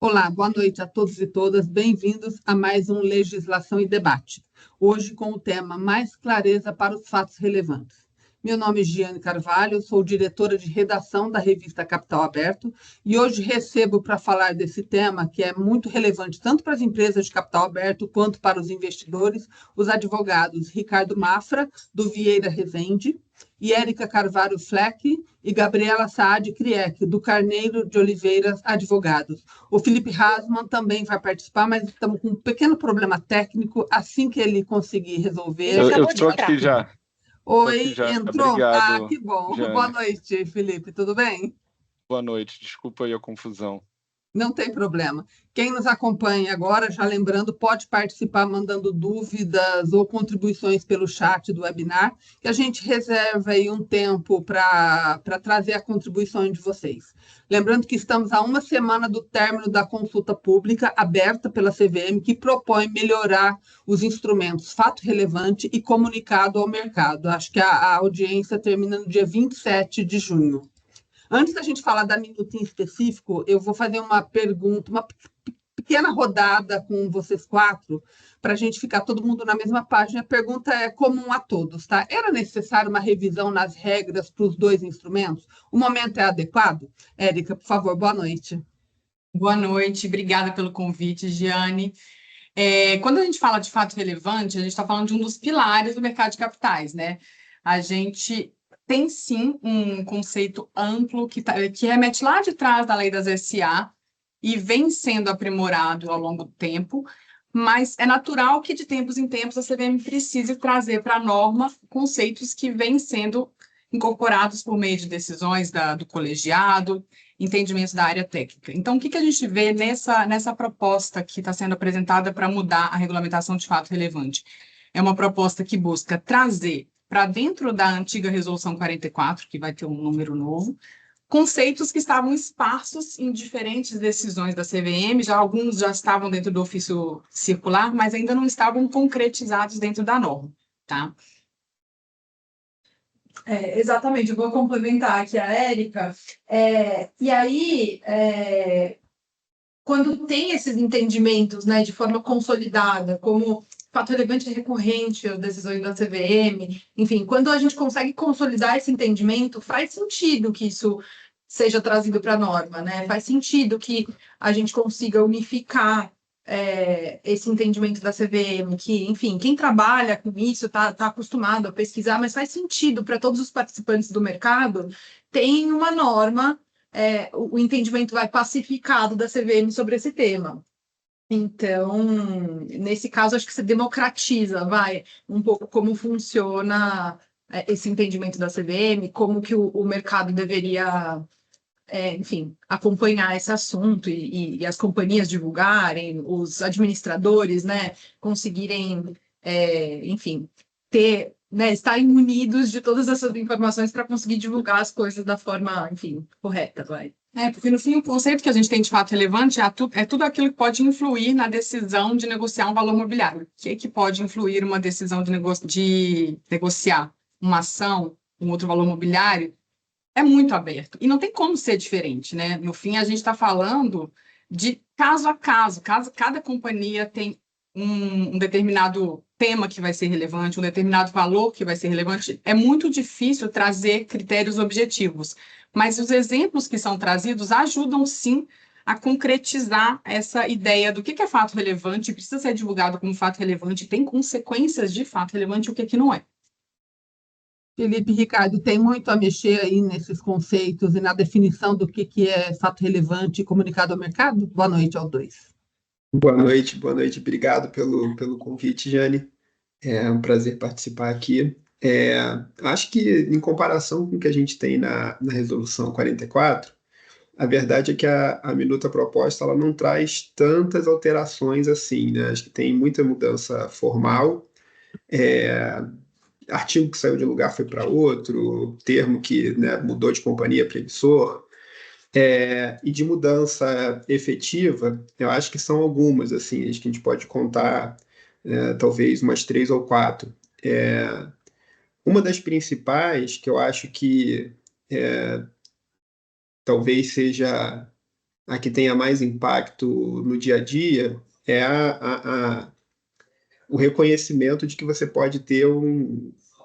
Olá, boa noite a todos e todas. Bem-vindos a mais um Legislação e Debate. Hoje com o tema Mais Clareza para os Fatos Relevantes. Meu nome é Giane Carvalho, sou diretora de redação da revista Capital Aberto e hoje recebo para falar desse tema que é muito relevante tanto para as empresas de capital aberto quanto para os investidores, os advogados Ricardo Mafra, do Vieira Rezende, e Érica Carvalho Fleck e Gabriela Saad Kriek, do Carneiro de Oliveira Advogados. O Felipe Hasman também vai participar, mas estamos com um pequeno problema técnico. Assim que ele conseguir resolver. Eu estou aqui já. Oi, entrou? Obrigado, Que bom. Jane. Boa noite, Felipe. Tudo bem? Boa noite. Desculpa aí a confusão. Não tem problema. Quem nos acompanha agora, já lembrando, pode participar mandando dúvidas ou contribuições pelo chat do webinar, que a gente reserva aí um tempo para trazer a contribuição de vocês. Lembrando que estamos a uma semana do término da consulta pública aberta pela CVM, que propõe melhorar os instrumentos fato relevante e comunicado ao mercado. Acho que a audiência termina no dia 27 de junho. Antes da gente falar da minuta em específico, eu vou fazer uma pergunta, uma pequena rodada com vocês quatro, para a gente ficar todo mundo na mesma página. A pergunta é comum a todos, tá? Era necessário uma revisão nas regras para os dois instrumentos? O momento é adequado? Érica, por favor, boa noite. Boa noite, obrigada pelo convite, Giane. Quando a gente fala de fato relevante, a gente está falando de um dos pilares do mercado de capitais, né? A gente tem sim um conceito amplo que remete lá de trás da lei das SA e vem sendo aprimorado ao longo do tempo, mas é natural que de tempos em tempos a CVM precise trazer para a norma conceitos que vêm sendo incorporados por meio de decisões do colegiado, entendimentos da área técnica. Então, o que a gente vê nessa proposta que está sendo apresentada para mudar a regulamentação de fato relevante? É uma proposta que busca trazer para dentro da antiga Resolução 44, que vai ter um número novo, conceitos que estavam esparsos em diferentes decisões da CVM, alguns já estavam dentro do ofício circular, mas ainda não estavam concretizados dentro da norma, tá? Exatamente, eu vou complementar aqui a Érica. E aí, quando tem esses entendimentos, né, de forma consolidada, como fato relevante e recorrente às decisões da CVM, enfim, quando a gente consegue consolidar esse entendimento, faz sentido que isso seja trazido para a norma, né? Faz sentido que a gente consiga unificar esse entendimento da CVM, que, enfim, quem trabalha com isso está acostumado a pesquisar, mas faz sentido para todos os participantes do mercado, tem uma norma, o entendimento vai pacificado da CVM sobre esse tema. Então, nesse caso, acho que se democratiza, um pouco como funciona esse entendimento da CVM, como que o mercado deveria, enfim, acompanhar esse assunto e as companhias divulgarem, os administradores, né, conseguirem, enfim, estarem munidos de todas essas informações para conseguir divulgar as coisas da forma, enfim, correta, porque no fim o conceito que a gente tem de fato relevante é tudo aquilo que pode influir na decisão de negociar um valor mobiliário. O que pode influir uma decisão de negociar uma ação, um outro valor mobiliário? É muito aberto. E não tem como ser diferente, né? No fim, a gente está falando de caso a caso. Cada companhia tem um determinado tema que vai ser relevante, um determinado valor que vai ser relevante. É muito difícil trazer critérios objetivos, mas os exemplos que são trazidos ajudam, sim, a concretizar essa ideia do que é fato relevante, precisa ser divulgado como fato relevante, tem consequências de fato relevante e o que não é. Felipe, Ricardo, tem muito a mexer aí nesses conceitos e na definição do que é fato relevante e comunicado ao mercado? Boa noite aos dois. Boa noite. Obrigado pelo convite, Jane. É um prazer participar aqui. Acho que, em comparação com o que a gente tem na Resolução 44, a verdade é que a minuta proposta ela não traz tantas alterações assim, né? Acho que tem muita mudança formal, artigo que saiu de um lugar foi para outro, termo que, né, mudou de companhia para emissor, e de mudança efetiva, eu acho que são algumas, assim, acho que a gente pode contar talvez umas 3 ou 4. Uma das principais, que eu acho que talvez seja a que tenha mais impacto no dia a dia é o reconhecimento de que você pode ter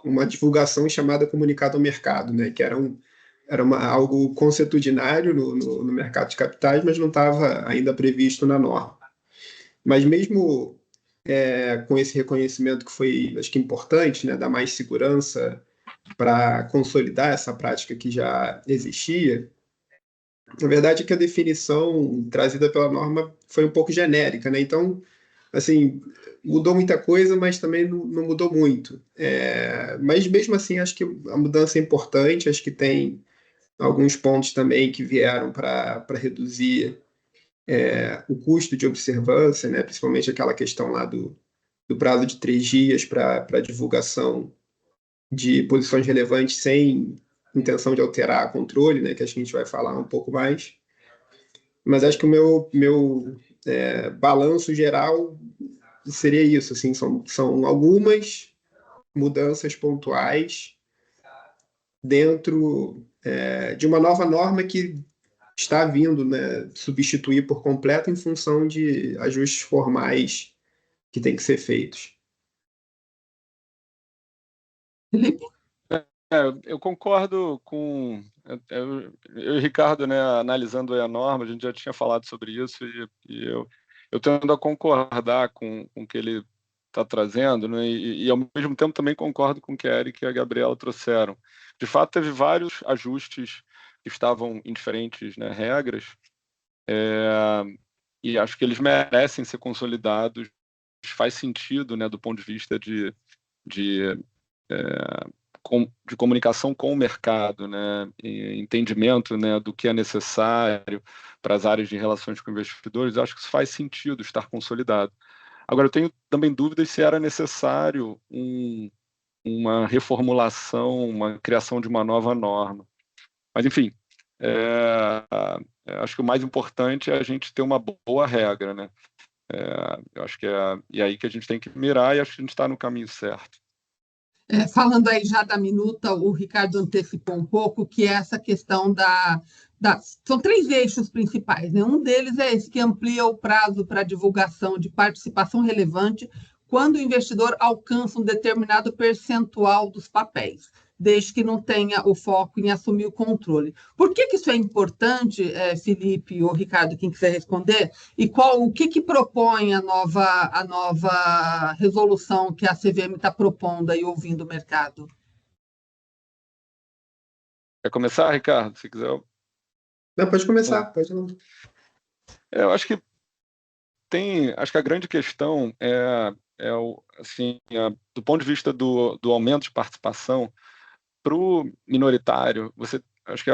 uma divulgação chamada comunicado ao mercado, né? Que algo consuetudinário no mercado de capitais, mas não estava ainda previsto na norma. Mas mesmo com esse reconhecimento que foi, acho que importante, né? Dar mais segurança para consolidar essa prática que já existia, na verdade é que a definição trazida pela norma foi um pouco genérica, né? Então, assim, mudou muita coisa, mas também não mudou muito. Mas mesmo assim, acho que a mudança é importante, acho que tem alguns pontos também que vieram para reduzir o custo de observância, né? Principalmente aquela questão lá do prazo de 3 dias para divulgação de posições relevantes sem intenção de alterar controle, né? Que acho que a gente vai falar um pouco mais. Mas acho que o meu balanço geral seria isso, assim, são algumas mudanças pontuais dentro de uma nova norma que está vindo, né, substituir por completo em função de ajustes formais que têm que ser feitos. Felipe? Eu concordo com eu e o Ricardo, né, analisando aí a norma, a gente já tinha falado sobre isso e eu tendo a concordar com o que ele está trazendo, né, e ao mesmo tempo também concordo com o que a Eric e a Gabriela trouxeram. De fato, teve vários ajustes que estavam em diferentes, né, regras, e acho que eles merecem ser consolidados. Faz sentido, né, do ponto de vista de de comunicação com o mercado, né, e entendimento, né, do que é necessário para as áreas de relações com investidores. Eu acho que isso faz sentido estar consolidado. Agora, eu tenho também dúvidas se era necessário uma reformulação, uma criação de uma nova norma. Mas, enfim, acho que o mais importante é a gente ter uma boa regra, né? Eu acho que e aí que a gente tem que mirar e acho que a gente está no caminho certo. Falando aí já da minuta, o Ricardo antecipou um pouco, que é essa questão são 3 eixos principais, né? Um deles é esse que amplia o prazo para divulgação de participação relevante quando o investidor alcança um determinado percentual dos papéis, desde que não tenha o foco em assumir o controle. Por que isso é importante, Felipe ou Ricardo, quem quiser responder? E o que propõe a nova resolução que a CVM está propondo aí, ouvindo o mercado? Quer começar, Ricardo? Se quiser. Não, pode começar, pode. Eu acho que acho que a grande questão assim, do ponto de vista do aumento de participação para o minoritário, acho que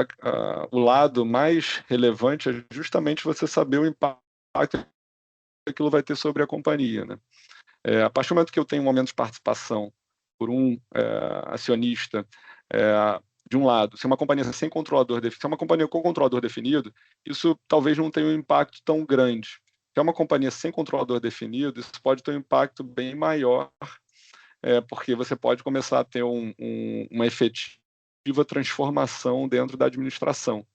o lado mais relevante é justamente você saber o impacto que aquilo vai ter sobre a companhia, né? A partir do momento que eu tenho um aumento de participação por um acionista, de um lado, se é uma companhia sem controlador, se é uma companhia com controlador definido, isso talvez não tenha um impacto tão grande. Se é uma companhia sem controlador definido, isso pode ter um impacto bem maior, porque você pode começar a ter uma efetiva transformação dentro da administração,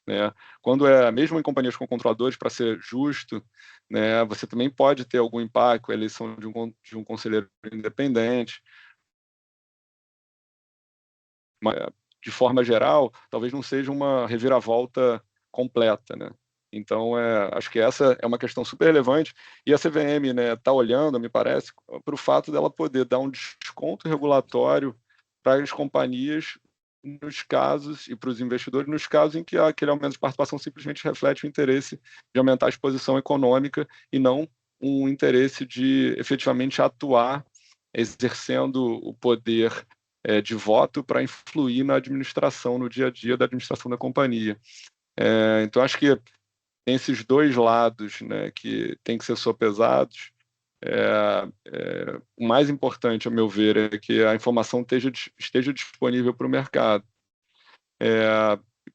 né? Quando mesmo em companhias com controladores, para ser justo, né, você também pode ter algum impacto, a eleição de um conselheiro independente, mas, de forma geral, talvez não seja uma reviravolta completa, né? Então, acho que essa é uma questão super relevante e a CVM, né, está olhando, me parece, para o fato dela poder dar um desconto regulatório para as companhias nos casos, e para os investidores, nos casos em que aquele aumento de participação simplesmente reflete o interesse de aumentar a exposição econômica e não um interesse de efetivamente atuar exercendo o poder de voto para influir na administração, no dia a dia da administração da companhia. Então, acho que tem esses dois lados, né, que tem que ser sopesados. O mais importante, a meu ver, é que a informação esteja disponível para o mercado.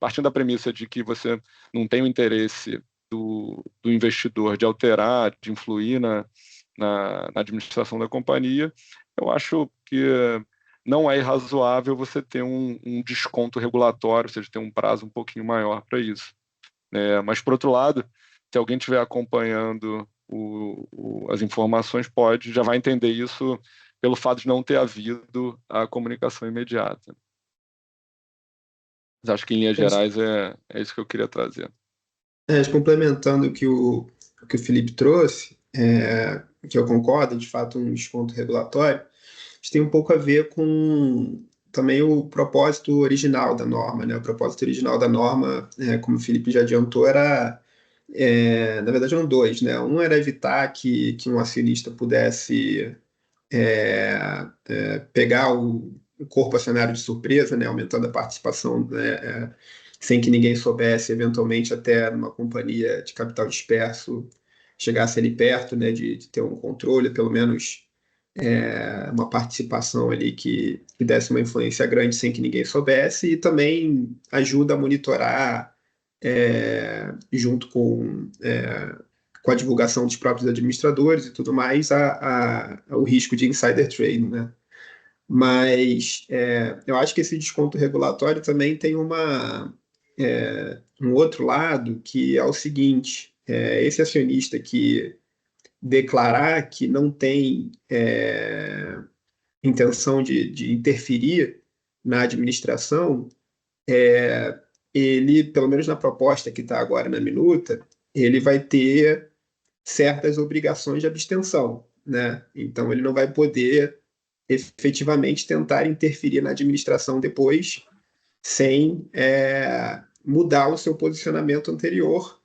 Partindo da premissa de que você não tem o interesse do investidor de alterar, de influir na administração da companhia, eu acho que não é irrazoável você ter um desconto regulatório, ou seja, ter um prazo um pouquinho maior para isso. Mas, por outro lado, se alguém estiver acompanhando as informações, já vai entender isso pelo fato de não ter havido a comunicação imediata. Mas acho que, em linhas gerais, é isso que eu queria trazer. Complementando o que o Felipe trouxe, que eu concordo, de fato, um desconto regulatório, isso tem um pouco a ver com também o propósito original da norma, né? O propósito original da norma, como o Felipe já adiantou, na verdade, eram dois, né? Um era evitar que um acionista pudesse pegar o corpo acionário de surpresa, né? Aumentando a participação, né? Sem que ninguém soubesse, eventualmente até numa companhia de capital disperso chegasse ali perto, né? De ter um controle, pelo menos uma participação ali que desse uma influência grande sem que ninguém soubesse, e também ajuda a monitorar, junto com a divulgação dos próprios administradores e tudo mais, o risco de insider trading, né? Mas eu acho que esse desconto regulatório também tem um outro lado, que é o seguinte: esse acionista que declarar que não tem intenção de interferir na administração, ele, pelo menos na proposta que está agora na minuta, ele vai ter certas obrigações de abstenção, né? Então, ele não vai poder efetivamente tentar interferir na administração depois, sem mudar o seu posicionamento anterior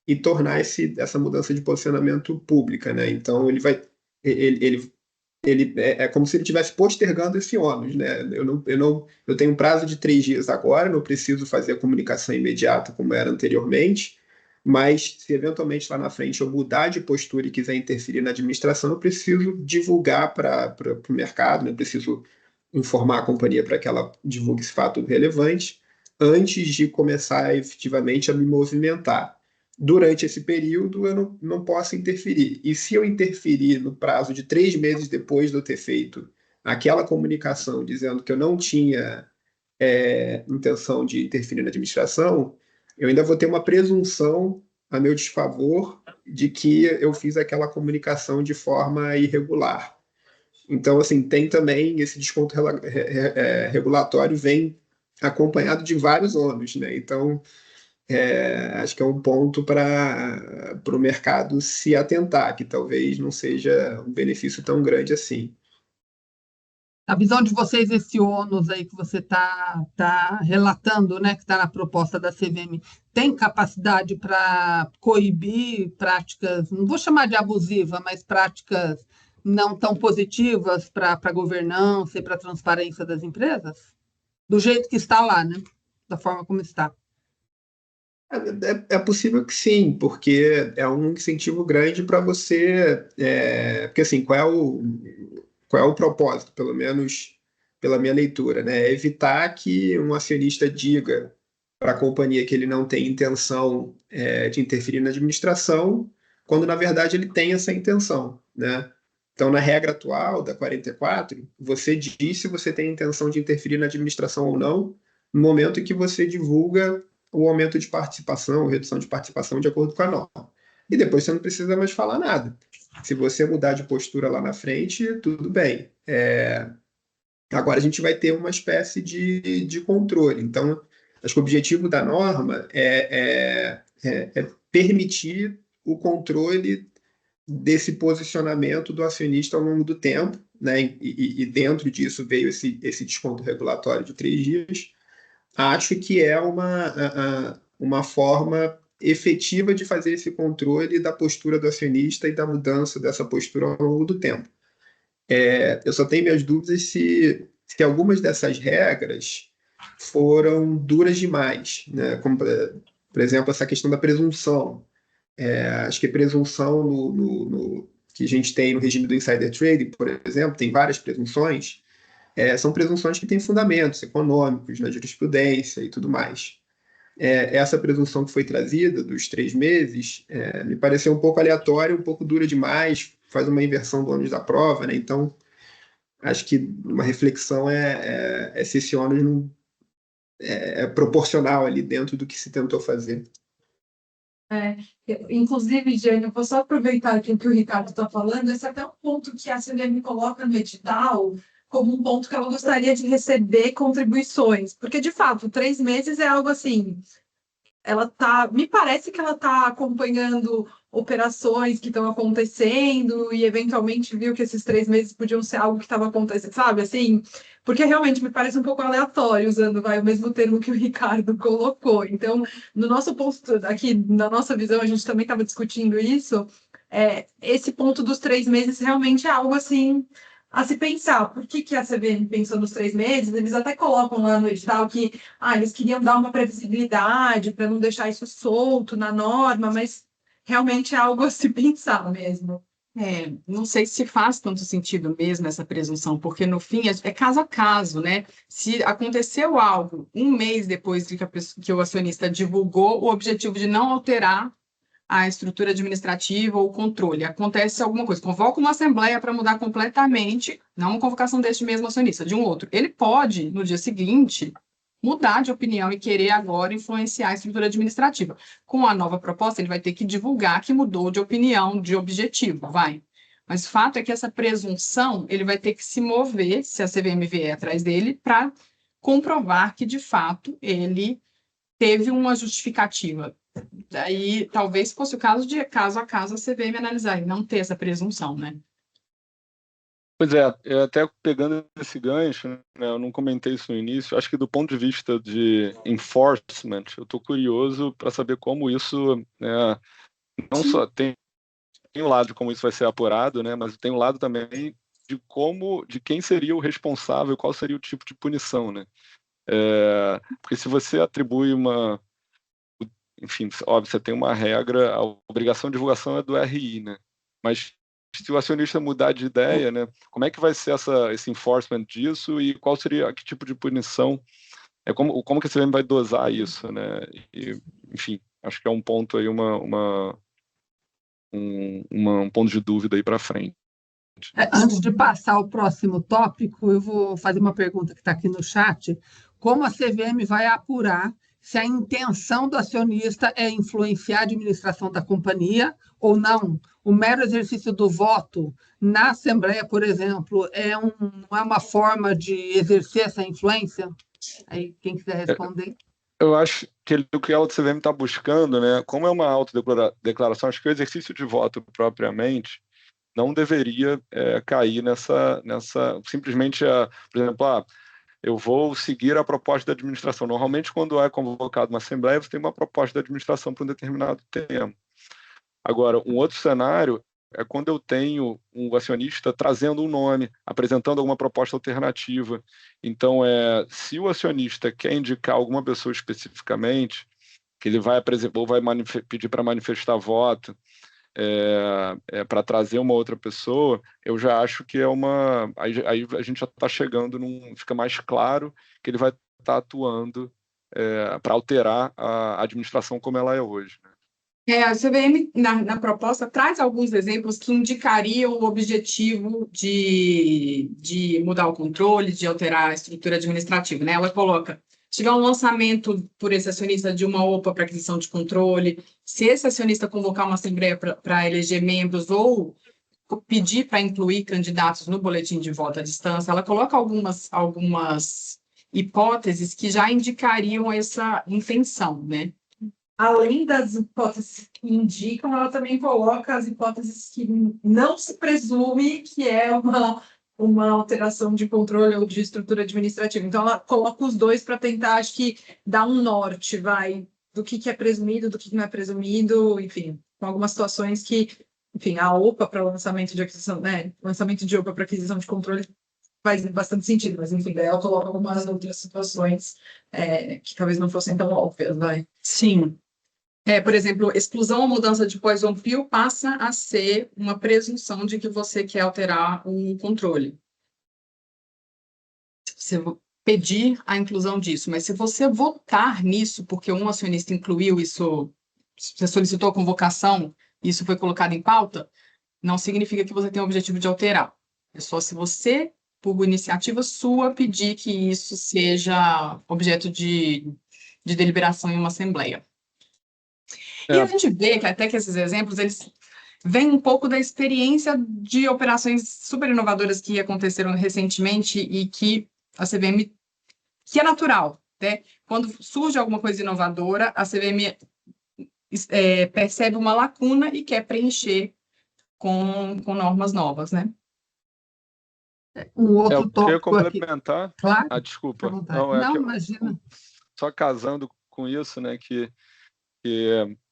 e tornar essa mudança de posicionamento pública, né? Então, ele é como se ele estivesse postergando esse ônus, né? Eu tenho um prazo de 3 dias agora, não preciso fazer a comunicação imediata como era anteriormente, mas se eventualmente lá na frente eu mudar de postura e quiser interferir na administração, eu preciso divulgar para o mercado, né? Eu preciso informar a companhia para que ela divulgue esse fato relevante antes de começar efetivamente a me movimentar. Durante esse período, eu não posso interferir. E se eu interferir no prazo de 3 meses depois de eu ter feito aquela comunicação dizendo que eu não tinha intenção de interferir na administração, eu ainda vou ter uma presunção a meu desfavor de que eu fiz aquela comunicação de forma irregular. Então, assim, tem também esse desconto regulatório, vem acompanhado de vários ônus, né? Então, acho que é um ponto para o mercado se atentar, que talvez não seja um benefício tão grande assim. A visão de vocês, esse ônus aí que você tá relatando, né, que está na proposta da CVM, tem capacidade para coibir práticas, não vou chamar de abusiva, mas práticas não tão positivas para a governança e para a transparência das empresas? Do jeito que está lá, né? Da forma como está. É possível que sim, porque é um incentivo grande para você. Porque assim, qual é o propósito, pelo menos pela minha leitura, né? É evitar que um acionista diga para a companhia que ele não tem intenção de interferir na administração, quando na verdade ele tem essa intenção, né? Então, na regra atual da 44, você diz se você tem intenção de interferir na administração ou não, no momento em que você divulga o aumento de participação, redução de participação de acordo com a norma. E depois você não precisa mais falar nada. Se você mudar de postura lá na frente, tudo bem. Agora a gente vai ter uma espécie de controle. Então, acho que o objetivo da norma é permitir o controle desse posicionamento do acionista ao longo do tempo, né? E dentro disso veio esse desconto regulatório de 3 dias. Acho que é uma forma efetiva de fazer esse controle da postura do acionista e da mudança dessa postura ao longo do tempo. Eu só tenho minhas dúvidas se algumas dessas regras foram duras demais, né? Como, por exemplo, essa questão da presunção. Acho que a presunção que a gente tem no regime do insider trading, por exemplo, tem várias presunções, são presunções que têm fundamentos econômicos na jurisprudência e tudo mais. Essa presunção que foi trazida dos 3 meses me pareceu um pouco aleatória, um pouco dura demais, faz uma inversão do ônus da prova, né? Então, acho que uma reflexão se esse ônus não é proporcional ali dentro do que se tentou fazer. Inclusive, Jane, eu vou só aproveitar aqui o que o Ricardo está falando. Esse é até um ponto que a CVM coloca no edital como um ponto que ela gostaria de receber contribuições, porque, de fato, 3 meses é algo assim. Me parece que ela está acompanhando operações que estão acontecendo e eventualmente viu que esses 3 meses podiam ser algo que estava acontecendo, sabe? Assim, porque realmente me parece um pouco aleatório, usando o mesmo termo que o Ricardo colocou. Então, no nosso ponto aqui, na nossa visão, a gente também estava discutindo isso. Esse ponto dos 3 meses realmente é algo assim a se pensar. Por que a CVM pensou nos 3 meses? Eles até colocam lá no edital que eles queriam dar uma previsibilidade para não deixar isso solto na norma, mas realmente é algo a se pensar mesmo. Não sei se faz tanto sentido mesmo essa presunção, porque no fim é caso a caso, né? Se aconteceu algo um mês depois de que o acionista divulgou o objetivo de não alterar a estrutura administrativa ou o controle, acontece alguma coisa, convoca uma assembleia para mudar completamente, não uma convocação deste mesmo acionista, de um outro. Ele pode, no dia seguinte, mudar de opinião e querer agora influenciar a estrutura administrativa. Com a nova proposta, ele vai ter que divulgar que mudou de opinião, de objetivo, vai. Mas o fato é que essa presunção, ele vai ter que se mover, se a CVM vier atrás dele, para comprovar que, de fato, ele teve uma justificativa. Daí, talvez fosse o caso de caso a caso a CVM analisar e não ter essa presunção, né? Pois é, até pegando esse gancho, né, eu não comentei isso no início, acho que do ponto de vista de enforcement, eu estou curioso para saber como isso, né, não só tem um lado de como isso vai ser apurado, né, mas tem um lado também de quem seria o responsável, qual seria o tipo de punição, né? Porque se você atribui enfim, óbvio, você tem uma regra, a obrigação de divulgação é do RI, né? Mas se o acionista mudar de ideia, né, como é que vai ser esse enforcement disso e qual seria, que tipo de punição, como que a CVM vai dosar isso, né? E, enfim, acho que é um ponto aí, um ponto de dúvida aí para frente. Antes de passar ao próximo tópico, eu vou fazer uma pergunta que está aqui no chat. Como a CVM vai apurar se a intenção do acionista é influenciar a administração da companhia ou não? O mero exercício do voto na Assembleia, por exemplo, não é uma forma de exercer essa influência? Aí, quem quiser responder. Eu acho que o que a CVM está buscando, né, como é uma autodeclaração, acho que o exercício de voto propriamente não deveria cair nessa simplesmente, por exemplo, eu vou seguir a proposta da administração. Normalmente, quando é convocado uma assembleia, você tem uma proposta da administração para um determinado tempo. Agora, um outro cenário é quando eu tenho um acionista trazendo um nome, apresentando alguma proposta alternativa. Então, se o acionista quer indicar alguma pessoa especificamente, que ele vai pedir para manifestar voto, para trazer uma outra pessoa, eu já acho que aí a gente já está chegando fica mais claro que ele vai estar atuando para alterar a administração como ela é hoje, né? A CVM, na proposta, traz alguns exemplos que indicariam o objetivo de mudar o controle, de alterar a estrutura administrativa, né? Ela coloca, se tiver um lançamento por esse acionista de uma OPA para aquisição de controle, se esse acionista convocar uma assembleia para eleger membros ou pedir para incluir candidatos no boletim de voto à distância, ela coloca algumas hipóteses que já indicariam essa intenção, né? Além das hipóteses que indicam, ela também coloca as hipóteses que não se presume que é uma alteração de controle ou de estrutura administrativa. Então, ela coloca os dois para tentar, acho que, dar um norte, do que é presumido, do que não é presumido, enfim, com algumas situações que, enfim, a OPA para lançamento de aquisição, né, lançamento de OPA para aquisição de controle faz bastante sentido, mas, enfim, daí ela coloca algumas outras situações que talvez não fossem tão óbvias, vai. Sim. Por exemplo, exclusão ou mudança de poison pill passa a ser uma presunção de que você quer alterar o controle. Você pedir a inclusão disso, mas se você votar nisso porque um acionista incluiu isso, você solicitou a convocação, isso foi colocado em pauta, não significa que você tem o objetivo de alterar. É só se você, por iniciativa sua, pedir que isso seja objeto de deliberação em uma assembleia. E a gente vê que até que esses exemplos, eles vêm um pouco da experiência de operações super inovadoras que aconteceram recentemente e que a CVM, que é natural, né? Quando surge alguma coisa inovadora, a CVM percebe uma lacuna e quer preencher com normas novas, né? Um outro Eu queria tópico aqui. complementar. Claro, Ah, à desculpa. vontade. Não, Não, imagina. só casando com isso, né, que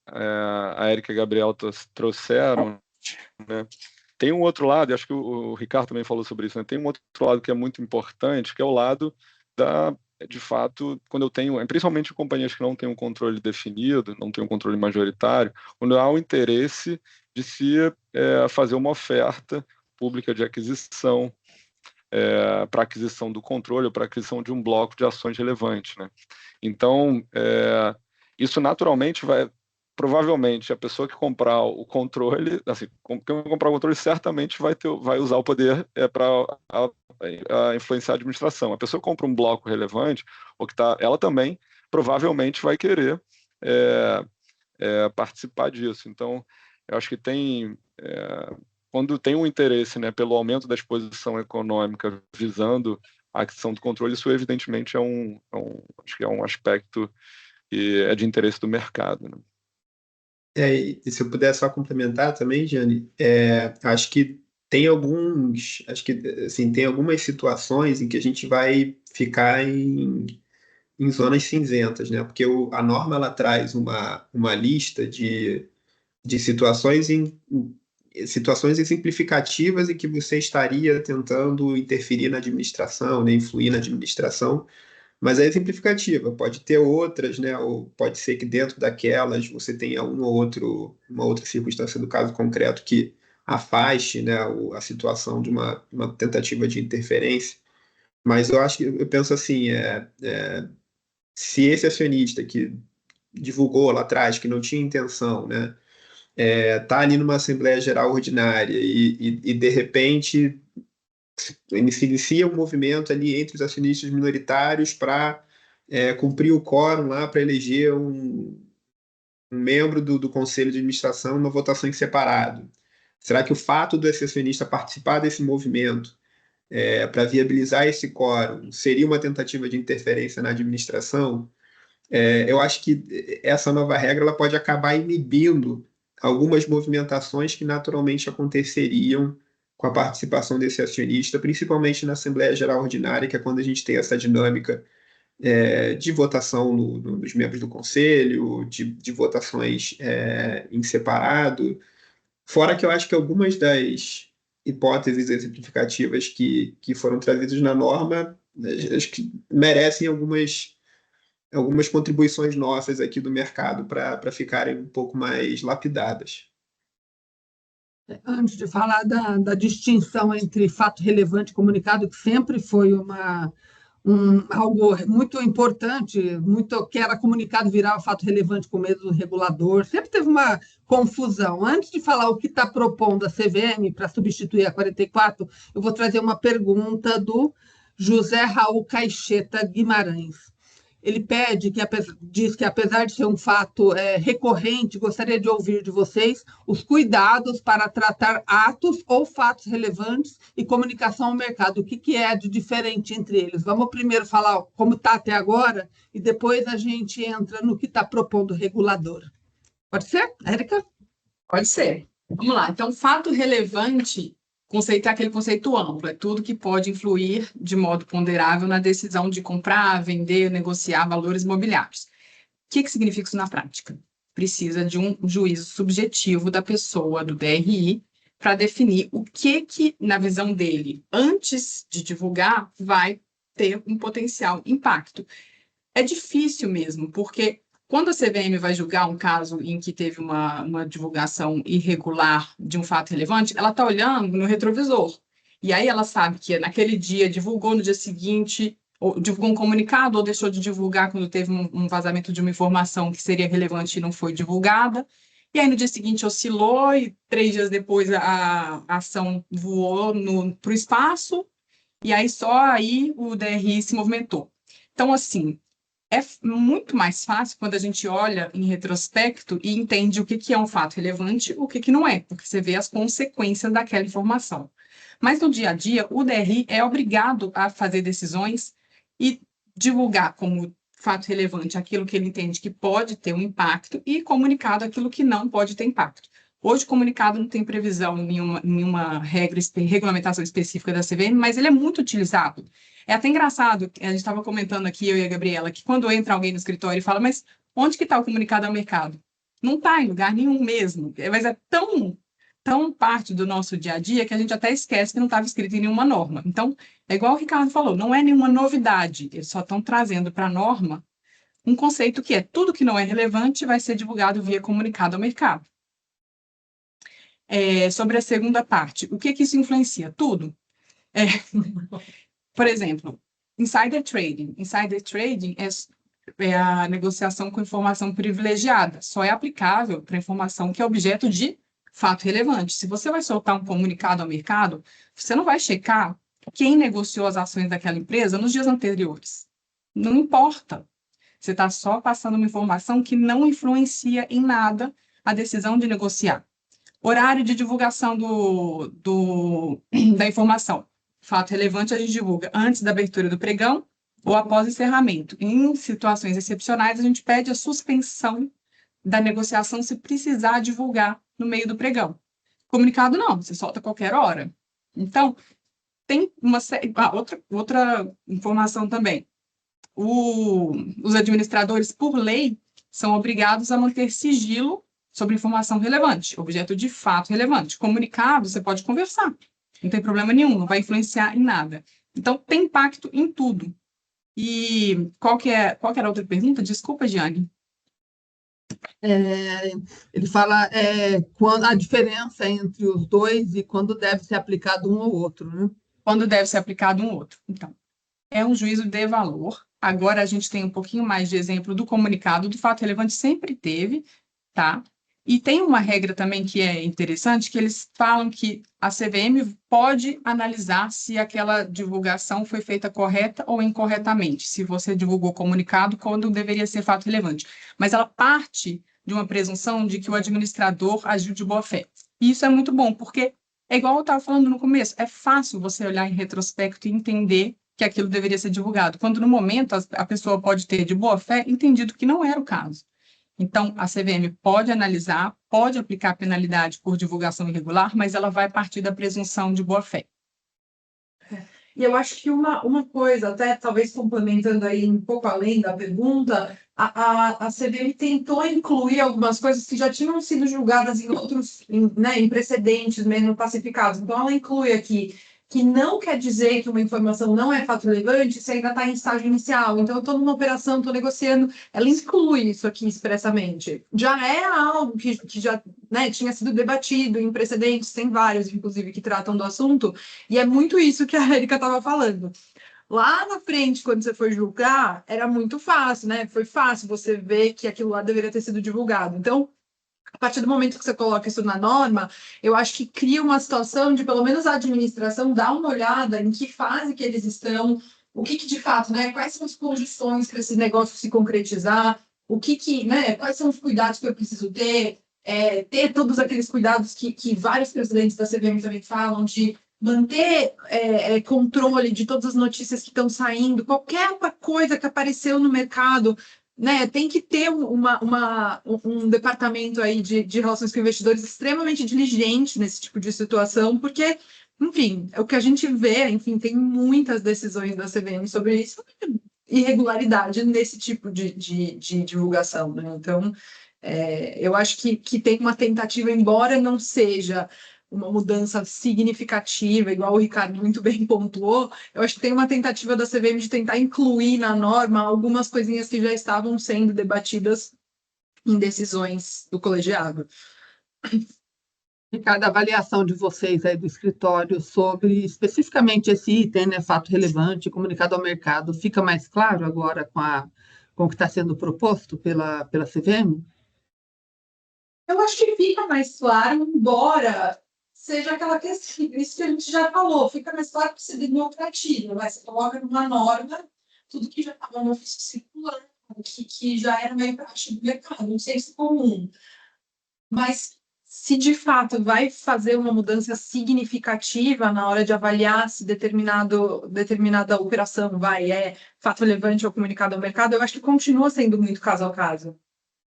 a Érica e a Gabriel trouxeram, né? Tem um outro lado, e acho que o Ricardo também falou sobre isso, né? Tem um outro lado que é muito importante, que é o lado de fato, quando eu tenho, principalmente companhias que não têm um controle definido, não têm um controle majoritário, quando há o interesse de se fazer uma oferta pública de aquisição, para aquisição do controle ou para aquisição de um bloco de ações relevante, né? Então, isso naturalmente provavelmente a pessoa que comprar o controle, assim, quem comprar o controle certamente vai usar o poder para influenciar a administração. A pessoa que compra um bloco relevante, ela também provavelmente vai querer participar disso. Então, eu acho que quando tem um interesse, né, pelo aumento da exposição econômica visando a aquisição do controle, isso evidentemente acho que é um aspecto que é de interesse do mercado, né? E se eu puder só complementar também, Jane, acho que assim, tem algumas situações em que a gente vai ficar em zonas cinzentas, né? Porque a norma ela traz uma lista de situações exemplificativas em que você estaria tentando interferir na administração, né? Influir na administração. Mas é exemplificativa, pode ter outras, né? Ou pode ser que dentro daquelas você tenha uma outra circunstância do caso concreto que afaste, né, a situação de uma tentativa de interferência. Mas eu penso assim, se esse acionista que divulgou lá atrás que não tinha intenção, né, tá ali numa Assembleia Geral Ordinária e de repente se inicia um movimento ali entre os acionistas minoritários para cumprir o quórum lá para eleger um membro do conselho de administração numa votação em separado. Será que o fato desse acionista participar desse movimento para viabilizar esse quórum seria uma tentativa de interferência na administração? Eu acho que essa nova regra ela pode acabar inibindo algumas movimentações que naturalmente aconteceriam com a participação desse acionista, principalmente na Assembleia Geral Ordinária, que é quando a gente tem essa dinâmica de votação nos membros do Conselho, de votações em separado. Fora que eu acho que algumas das hipóteses exemplificativas que foram trazidas na norma, acho que merecem algumas contribuições nossas aqui do mercado para ficarem um pouco mais lapidadas. Antes de falar da distinção entre fato relevante e comunicado, que sempre foi algo muito importante, que era comunicado virava fato relevante com medo do regulador, sempre teve uma confusão. Antes de falar o que está propondo a CVM para substituir a 44, eu vou trazer uma pergunta do José Raul Caixeta Guimarães. Ele diz que, apesar de ser um fato recorrente, gostaria de ouvir de vocês os cuidados para tratar atos ou fatos relevantes e comunicação ao mercado. O que é de diferente entre eles? Vamos primeiro falar como está até agora e depois a gente entra no que está propondo o regulador. Pode ser, Érica? Pode ser. Vamos lá. Então, fato relevante, conceito é aquele conceito amplo, é tudo que pode influir de modo ponderável na decisão de comprar, vender, negociar valores imobiliários. O que significa isso na prática? Precisa de um juízo subjetivo da pessoa, do DRI, para definir o que, na visão dele, antes de divulgar, vai ter um potencial impacto. É difícil mesmo, porque quando a CVM vai julgar um caso em que teve uma divulgação irregular de um fato relevante, ela está olhando no retrovisor. E aí ela sabe que naquele dia divulgou, no dia seguinte, ou divulgou um comunicado, ou deixou de divulgar quando teve um vazamento de uma informação que seria relevante e não foi divulgada. E aí no dia seguinte oscilou e 3 dias depois a ação voou para o espaço e aí só aí o DRI se movimentou. Então, assim, muito mais fácil quando a gente olha em retrospecto e entende o que é um fato relevante e o que não é, porque você vê as consequências daquela informação. Mas no dia a dia, o DRI é obrigado a fazer decisões e divulgar como fato relevante aquilo que ele entende que pode ter um impacto e comunicado aquilo que não pode ter impacto. Hoje, o comunicado não tem previsão em nenhuma regulamentação específica da CVM, mas ele é muito utilizado. É até engraçado, a gente estava comentando aqui, eu e a Gabriela, que quando entra alguém no escritório e fala, mas onde que está o comunicado ao mercado? Não está em lugar nenhum mesmo, mas é tão parte do nosso dia a dia que a gente até esquece que não estava escrito em nenhuma norma. Então, é igual o Ricardo falou, não é nenhuma novidade, eles só estão trazendo para a norma um conceito que é tudo que não é relevante vai ser divulgado via comunicado ao mercado. Sobre a segunda parte, o que isso influencia? Tudo. Por exemplo, insider trading. Insider trading é a negociação com informação privilegiada. Só é aplicável para informação que é objeto de fato relevante. Se você vai soltar um comunicado ao mercado, você não vai checar quem negociou as ações daquela empresa nos dias anteriores. Não importa. Você está só passando uma informação que não influencia em nada a decisão de negociar. Horário de divulgação da informação. Fato relevante a gente divulga antes da abertura do pregão ou após o encerramento. Em situações excepcionais, a gente pede a suspensão da negociação se precisar divulgar no meio do pregão. Comunicado não, você solta a qualquer hora. Então, tem uma outra informação também. Os administradores, por lei, são obrigados a manter sigilo sobre informação relevante, objeto de fato relevante. Comunicado, você pode conversar, não tem problema nenhum, não vai influenciar em nada. Então, tem impacto em tudo. E qual que era a outra pergunta? Desculpa, Giane. Ele fala quando a diferença entre os dois e quando deve ser aplicado um ou outro, né? Quando deve ser aplicado um ou outro. Então, é um juízo de valor. Agora a gente tem um pouquinho mais de exemplo do comunicado, do fato relevante sempre teve, tá? E tem uma regra também que é interessante, que eles falam que a CVM pode analisar se aquela divulgação foi feita correta ou incorretamente, se você divulgou comunicado quando deveria ser fato relevante. Mas ela parte de uma presunção de que o administrador agiu de boa fé. E isso é muito bom, porque é igual eu estava falando no começo, é fácil você olhar em retrospecto e entender que aquilo deveria ser divulgado, quando no momento a pessoa pode ter de boa fé entendido que não era o caso. Então, a CVM pode analisar, pode aplicar penalidade por divulgação irregular, mas ela vai partir da presunção de boa-fé. E eu acho que uma coisa, até talvez complementando aí um pouco além da pergunta, a CVM tentou incluir algumas coisas que já tinham sido julgadas em outros, em precedentes mesmo pacificados. Então, ela inclui aqui que não quer dizer que uma informação não é fato relevante se ainda está em estágio inicial. Então, eu estou numa operação, estou negociando, ela inclui isso aqui expressamente. Já é algo que já tinha sido debatido em precedentes, tem vários, inclusive, que tratam do assunto, e é muito isso que a Érica estava falando. Lá na frente, quando você foi julgar, era muito fácil, né? Foi fácil você ver que aquilo lá deveria ter sido divulgado. Então, a partir do momento que você coloca isso na norma, eu acho que cria uma situação de, pelo menos, a administração dar uma olhada em que fase que eles estão, o que de fato, né? Quais são as condições para esse negócio se concretizar, quais são os cuidados que eu preciso ter, ter todos aqueles cuidados que vários presidentes da CVM também falam, de manter controle de todas as notícias que estão saindo, qualquer coisa que apareceu no mercado, né, tem que ter um departamento aí de relações com investidores extremamente diligente nesse tipo de situação, porque, enfim, é o que a gente vê, enfim, tem muitas decisões da CVM sobre isso, irregularidade nesse tipo de divulgação, né? Então, eu acho que tem uma tentativa, embora não seja uma mudança significativa, igual o Ricardo muito bem pontuou, eu acho que tem uma tentativa da CVM de tentar incluir na norma algumas coisinhas que já estavam sendo debatidas em decisões do colegiado. Ricardo, a avaliação de vocês aí do escritório sobre especificamente esse item, né, fato relevante, comunicado ao mercado, fica mais claro agora com o que está sendo proposto pela CVM? Eu acho que fica mais claro, embora seja aquela questão, isso que a gente já falou, fica mais claro que você democratiza, você coloca numa norma tudo que já estava no ofício circular, que já era meio prático do mercado, um senso comum. Mas se de fato vai fazer uma mudança significativa na hora de avaliar se determinada operação é fato relevante ou comunicado ao mercado, eu acho que continua sendo muito caso a caso.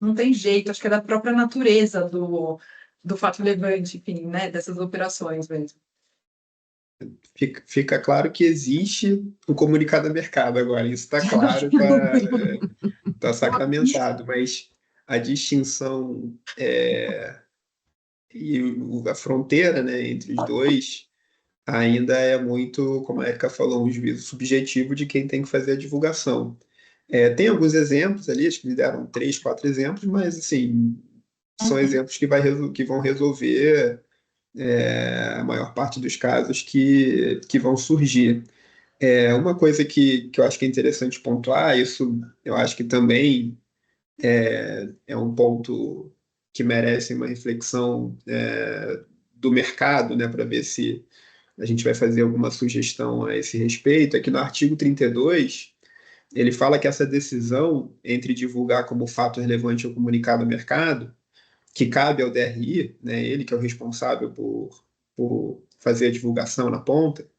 Não tem jeito, acho que é da própria natureza do fato relevante, enfim, né, dessas operações mesmo. Fica claro que existe o comunicado a mercado agora, isso está claro, está sacramentado, mas a distinção e a fronteira, né, entre os dois ainda é muito, como a Erika falou, um juízo subjetivo de quem tem que fazer a divulgação. Tem alguns exemplos ali, acho que me deram 3, 4 exemplos, mas assim, são exemplos que vão resolver a maior parte dos casos que vão surgir. Uma coisa que eu acho que é interessante pontuar, isso eu acho que também é um ponto que merece uma reflexão do mercado, né, para ver se a gente vai fazer alguma sugestão a esse respeito, é que no artigo 32, ele fala que essa decisão entre divulgar como fato relevante ou comunicado ao mercado, que cabe ao DRI, né, ele que é o responsável por fazer a divulgação na ponta,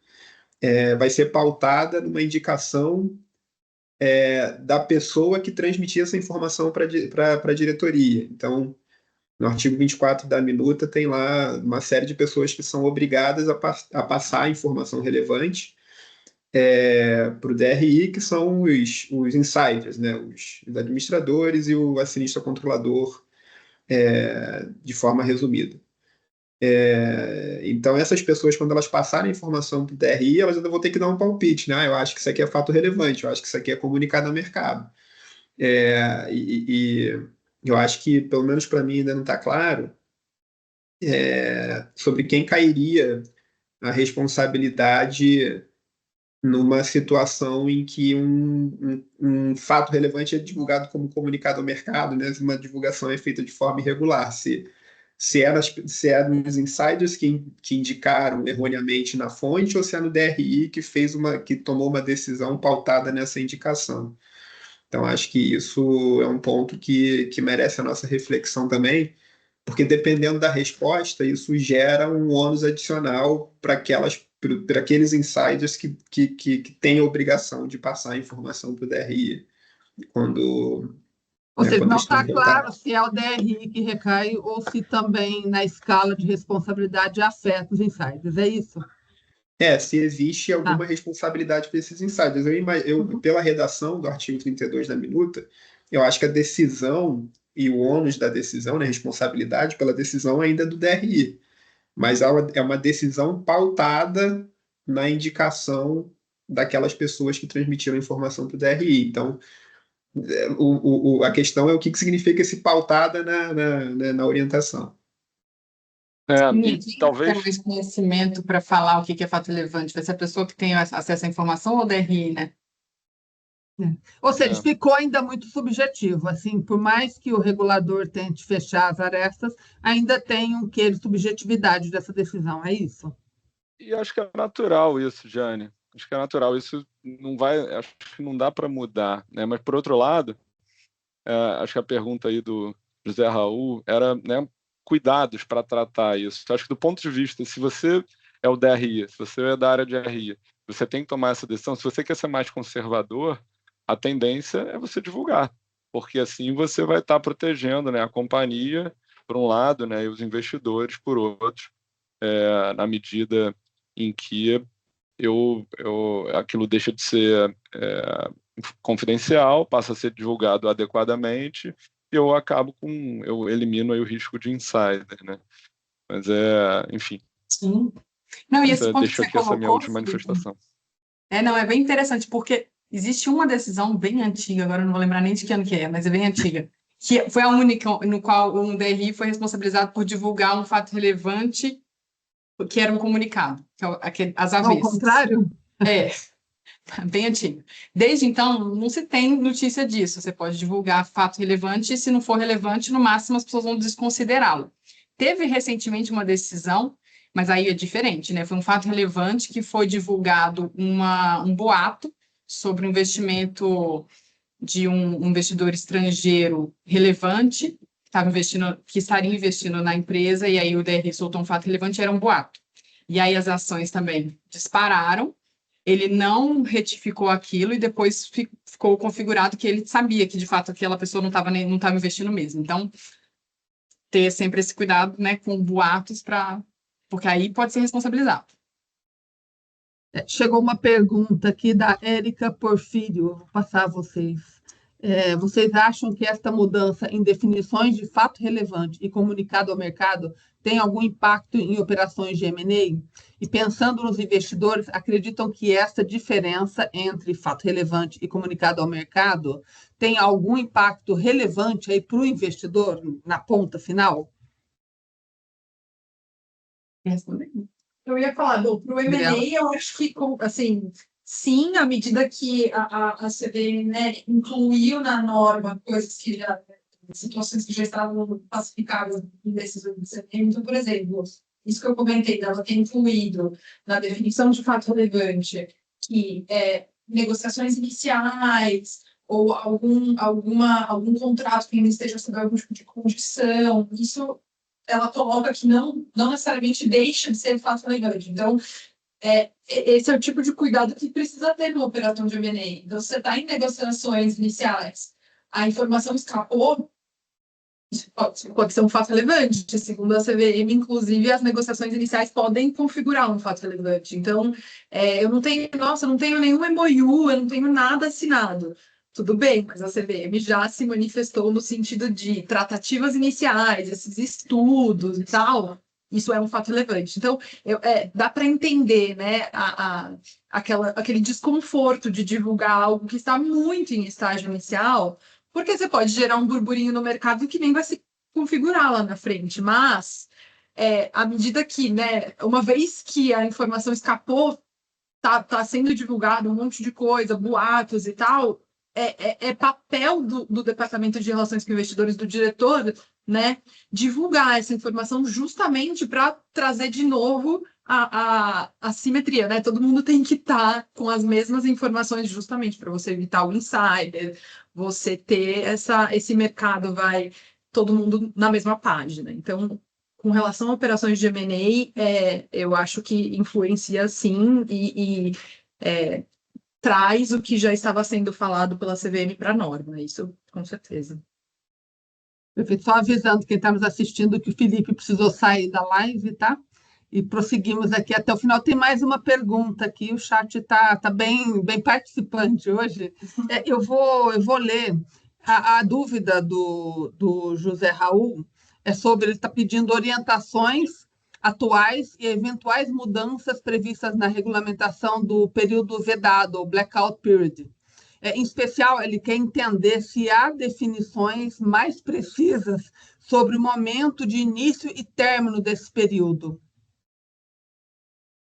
vai ser pautada numa indicação da pessoa que transmitir essa informação para a diretoria. Então, no artigo 24 da minuta, tem lá uma série de pessoas que são obrigadas a passar a informação relevante para o DRI, que são os insiders, né, os administradores e o acionista controlador, de forma resumida. Então, essas pessoas, quando elas passarem a informação para o DRI, elas ainda vão ter que dar um palpite, né? Eu acho que isso aqui é fato relevante, eu acho que isso aqui é comunicado ao mercado. E eu acho que, pelo menos para mim, ainda não está claro sobre quem cairia a responsabilidade numa situação em que um fato relevante é divulgado como comunicado ao mercado, né? Se uma divulgação é feita de forma irregular, se é nos insiders que indicaram erroneamente na fonte ou se é no DRI que tomou uma decisão pautada nessa indicação. Então, acho que isso é um ponto que merece a nossa reflexão também, porque dependendo da resposta, isso gera um ônus adicional para aqueles insiders que têm a obrigação de passar a informação para o DRI Ou seja, quando não eles estão está claro se é o DRI que recai ou se também na escala de responsabilidade afeta os insiders, é isso? Se existe alguma responsabilidade para esses insiders. Pela redação do artigo 32 da minuta, eu acho que a decisão e o ônus da decisão, né, a responsabilidade pela decisão ainda é do DRI, mas é uma decisão pautada na indicação daquelas pessoas que transmitiram a informação para o DRI. Então, a questão é o que significa esse pautada na orientação. Quem talvez tem mais conhecimento para falar o que é fato relevante? Vai ser a pessoa que tem acesso à informação ou o DRI, né? Ou seja, ficou ainda muito subjetivo, assim, por mais que o regulador tente fechar as arestas, ainda tem um quê de subjetividade dessa decisão, é isso? E acho que é natural isso, Jane. Acho que é natural. Isso acho que não dá para mudar, né? Mas por outro lado, acho que a pergunta aí do José Raul era, né, cuidados para tratar isso. Acho que do ponto de vista, se você é o DRI, se você é da área de RI, você tem que tomar essa decisão. Se você quer ser mais conservador, a tendência é você divulgar, porque assim você vai estar protegendo, né, a companhia, por um lado, né, e os investidores, por outro, na medida em que aquilo deixa de ser confidencial, passa a ser divulgado adequadamente, e eu elimino aí o risco de insider, né? Mas enfim. Sim. Não, e esse ponto Deixo que você aqui essa minha colocou, última manifestação. Não, é bem interessante, porque existe uma decisão bem antiga, agora eu não vou lembrar nem de que ano que é, mas é bem antiga, que foi a única no qual um DRI foi responsabilizado por divulgar um fato relevante, que era um comunicado, que é as Ao avessas. contrário? Bem antigo. Desde então, não se tem notícia disso. Você pode divulgar fato relevante e, se não for relevante, no máximo as pessoas vão desconsiderá-lo. Teve recentemente uma decisão, mas aí é diferente, né? Foi um fato relevante que foi divulgado um boato sobre um investimento de um investidor estrangeiro relevante que estaria investindo na empresa, e aí o DRI soltou um fato relevante, era um boato. E aí as ações também dispararam, ele não retificou aquilo e depois ficou configurado que ele sabia que, de fato, aquela pessoa não estava investindo mesmo. Então, ter sempre esse cuidado, né, com boatos, porque aí pode ser responsabilizado. Chegou uma pergunta aqui da Érica Porfírio, eu vou passar a vocês. Vocês acham que esta mudança em definições de fato relevante e comunicado ao mercado tem algum impacto em operações de M&A? E pensando nos investidores, acreditam que essa diferença entre fato relevante e comunicado ao mercado tem algum impacto relevante aí para o investidor na ponta final? Eu ia falar, bom, para o M&A, eu acho que, assim, sim, à medida que a CVM, né, incluiu na norma coisas que já, situações que já estavam classificadas em decisões do CVM. Então, por exemplo, isso que eu comentei, dela ter incluído na definição de fato relevante que negociações iniciais ou algum contrato que ainda esteja sob algum tipo de condição, isso ela coloca que não necessariamente deixa de ser fato relevante. Então, esse é o tipo de cuidado que precisa ter no operação de M&A. Então, você está em negociações iniciais, a informação escapou, isso pode ser um fato relevante. Segundo a CVM, inclusive, as negociações iniciais podem configurar um fato relevante. Então, eu não tenho nenhum MOU, eu não tenho nada assinado. Tudo bem, mas a CVM já se manifestou no sentido de tratativas iniciais, esses estudos e tal, isso é um fato relevante. Então, dá para entender, né, aquele desconforto de divulgar algo que está muito em estágio inicial, porque você pode gerar um burburinho no mercado que nem vai se configurar lá na frente. Mas, à medida que, né, uma vez que a informação escapou, tá sendo divulgado um monte de coisa, boatos e tal, papel do Departamento de Relações com Investidores, do diretor, né, divulgar essa informação justamente para trazer de novo a simetria, né? Todo mundo tem que estar com as mesmas informações justamente para você evitar o insider, você ter esse mercado, todo mundo na mesma página. Então, com relação a operações de M&A, eu acho que influencia sim e traz o que já estava sendo falado pela CVM para a norma, isso com certeza. Perfeito. Só avisando quem está nos assistindo que o Felipe precisou sair da live, tá? E prosseguimos aqui até o final. Tem mais uma pergunta aqui, o chat está bem participante hoje. Eu vou ler a dúvida do José Raul, ele está pedindo orientações atuais e eventuais mudanças previstas na regulamentação do período vedado, ou blackout period. Em especial, ele quer entender se há definições mais precisas sobre o momento de início e término desse período.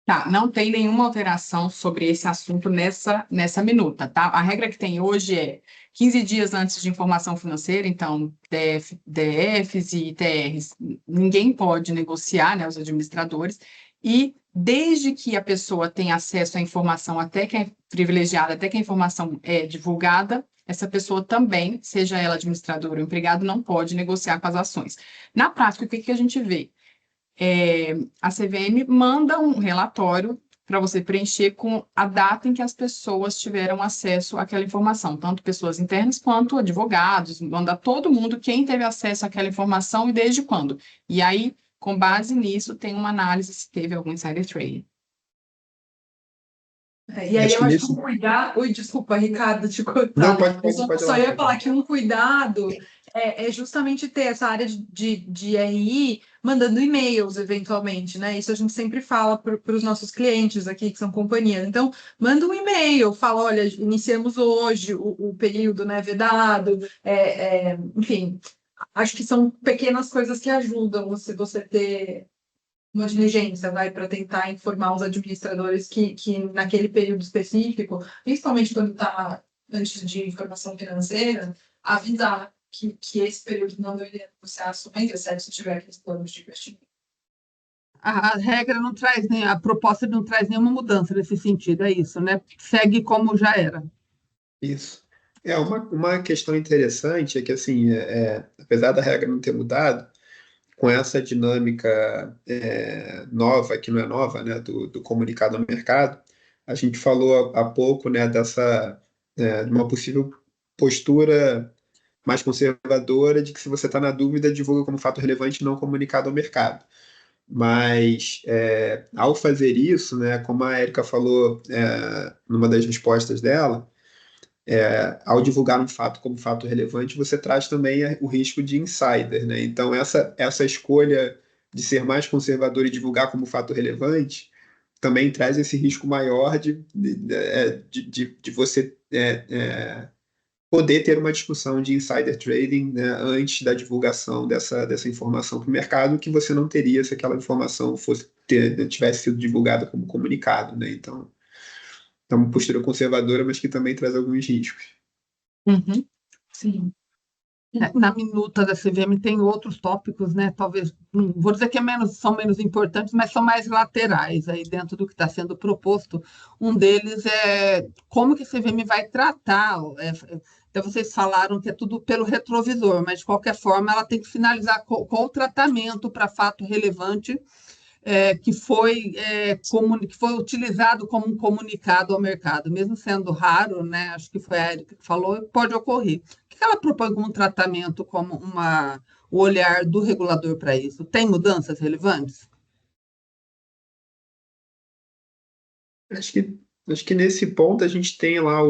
Tá, não tem nenhuma alteração sobre esse assunto nessa minuta, tá? A regra que tem hoje é 15 dias antes de informação financeira, então DFs e TRs, ninguém pode negociar, né, os administradores, e desde que a pessoa tenha acesso à informação até que é privilegiada, até que a informação é divulgada, essa pessoa também, seja ela administradora ou empregado, não pode negociar com as ações. Na prática, o que a gente vê? A CVM manda um relatório para você preencher com a data em que as pessoas tiveram acesso àquela informação, tanto pessoas internas quanto advogados, manda todo mundo quem teve acesso àquela informação e desde quando. E aí, com base nisso, tem uma análise se teve algum insider trading. E aí eu acho que um cuidado... Oi, desculpa, Ricardo, te cortar. Não, pode só ia falar que um cuidado é justamente ter essa área de RI mandando e-mails, eventualmente, né? Isso a gente sempre fala para os nossos clientes aqui, que são companhias. Então, manda um e-mail, fala, olha, iniciamos hoje o período, né, vedado, enfim, acho que são pequenas coisas que ajudam você ter uma diligência, para tentar informar os administradores que naquele período específico, principalmente quando está antes de informação financeira, avisar que esse período não deveria negociar ações, exceto se tiver aqueles planos de investimento. A regra não traz a proposta não traz nenhuma mudança nesse sentido, é isso, né? Segue como já era. Isso. Uma questão interessante é que, assim, apesar da regra não ter mudado, com essa dinâmica nova, que não é nova, né, do comunicado ao mercado, a gente falou há pouco, né, de uma possível postura mais conservadora de que, se você está na dúvida, divulga como fato relevante não comunicado ao mercado. Mas, ao fazer isso, né, como a Érica falou numa das respostas dela, ao divulgar um fato como fato relevante, você traz também o risco de insider, né? Então, essa escolha de ser mais conservador e divulgar como fato relevante também traz esse risco maior de você poder ter uma discussão de insider trading, né, antes da divulgação dessa informação para o mercado, que você não teria se aquela informação tivesse sido divulgada como comunicado, né? Então, é uma postura conservadora, mas que também traz alguns riscos. Uhum. Sim. Na minuta da CVM tem outros tópicos, né? Talvez, não vou dizer que são menos importantes, mas são mais laterais aí dentro do que está sendo proposto. Um deles é como que a CVM vai tratar. Até vocês falaram que é tudo pelo retrovisor, mas de qualquer forma ela tem que finalizar qual o tratamento para fato relevante que foi utilizado como um comunicado ao mercado, mesmo sendo raro, né? Acho que foi a Érica que falou, pode ocorrer. O que ela propõe como tratamento, como o olhar do regulador para isso? Tem mudanças relevantes? Acho que nesse ponto a gente tem lá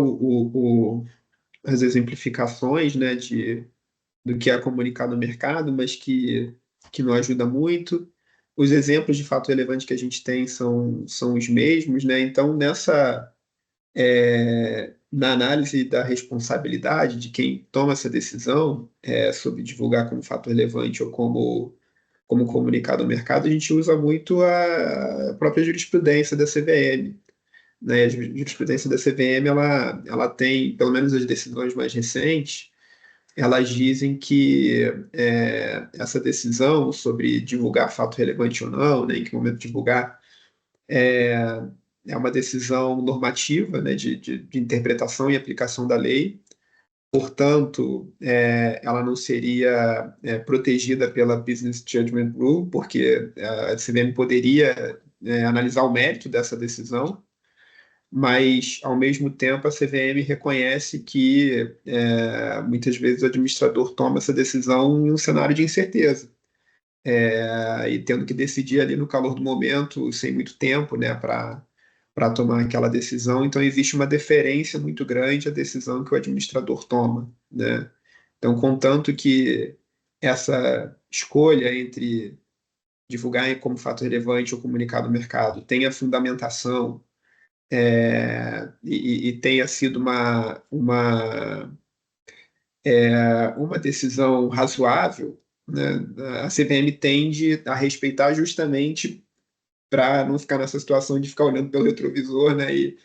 as exemplificações, né, do que é comunicado no mercado, mas que não ajuda muito. Os exemplos de fato relevante que a gente tem são os mesmos, né? Então, na análise da responsabilidade de quem toma essa decisão sobre divulgar como fato relevante ou como comunicado ao mercado, a gente usa muito a própria jurisprudência da CVM, né? A jurisprudência da CVM, ela tem, pelo menos as decisões mais recentes, elas dizem que essa decisão sobre divulgar fato relevante ou não, né, em que momento divulgar, é uma decisão normativa, né, de interpretação e aplicação da lei. Portanto, ela não seria protegida pela Business Judgment Rule, porque a CVM poderia analisar o mérito dessa decisão, mas, ao mesmo tempo, a CVM reconhece que muitas vezes o administrador toma essa decisão em um cenário de incerteza, e tendo que decidir ali no calor do momento, sem muito tempo, né, para tomar aquela decisão. Então, existe uma deferência muito grande à decisão que o administrador toma, né? Então, contanto que essa escolha entre divulgar como fato relevante ou comunicar no mercado tenha fundamentação, e tenha sido uma decisão razoável, né, a CVM tende a respeitar, justamente para não ficar nessa situação de ficar olhando pelo retrovisor, né, e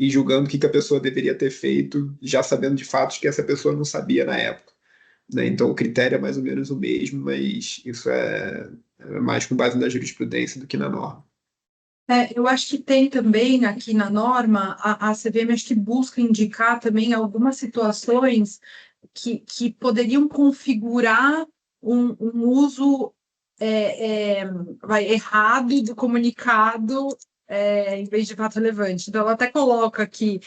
julgando o que a pessoa deveria ter feito, já sabendo de fatos que essa pessoa não sabia na época, né? Então, o critério é mais ou menos o mesmo, mas isso é mais com base na jurisprudência do que na norma. Eu acho que tem também aqui na norma, a CVM acho que busca indicar também algumas situações que poderiam configurar um uso errado do comunicado em vez de fato relevante. Então, ela até coloca aqui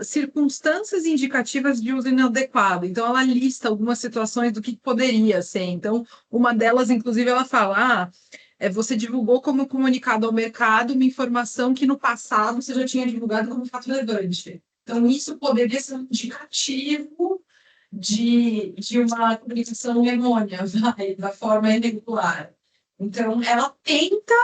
circunstâncias indicativas de uso inadequado. Então, ela lista algumas situações do que poderia ser. Então, uma delas, inclusive, ela fala... você divulgou como comunicado ao mercado uma informação que no passado você já tinha divulgado como fato relevante. Então, isso poderia ser um indicativo de uma comunicação errônea, da forma irregular. Então, ela tenta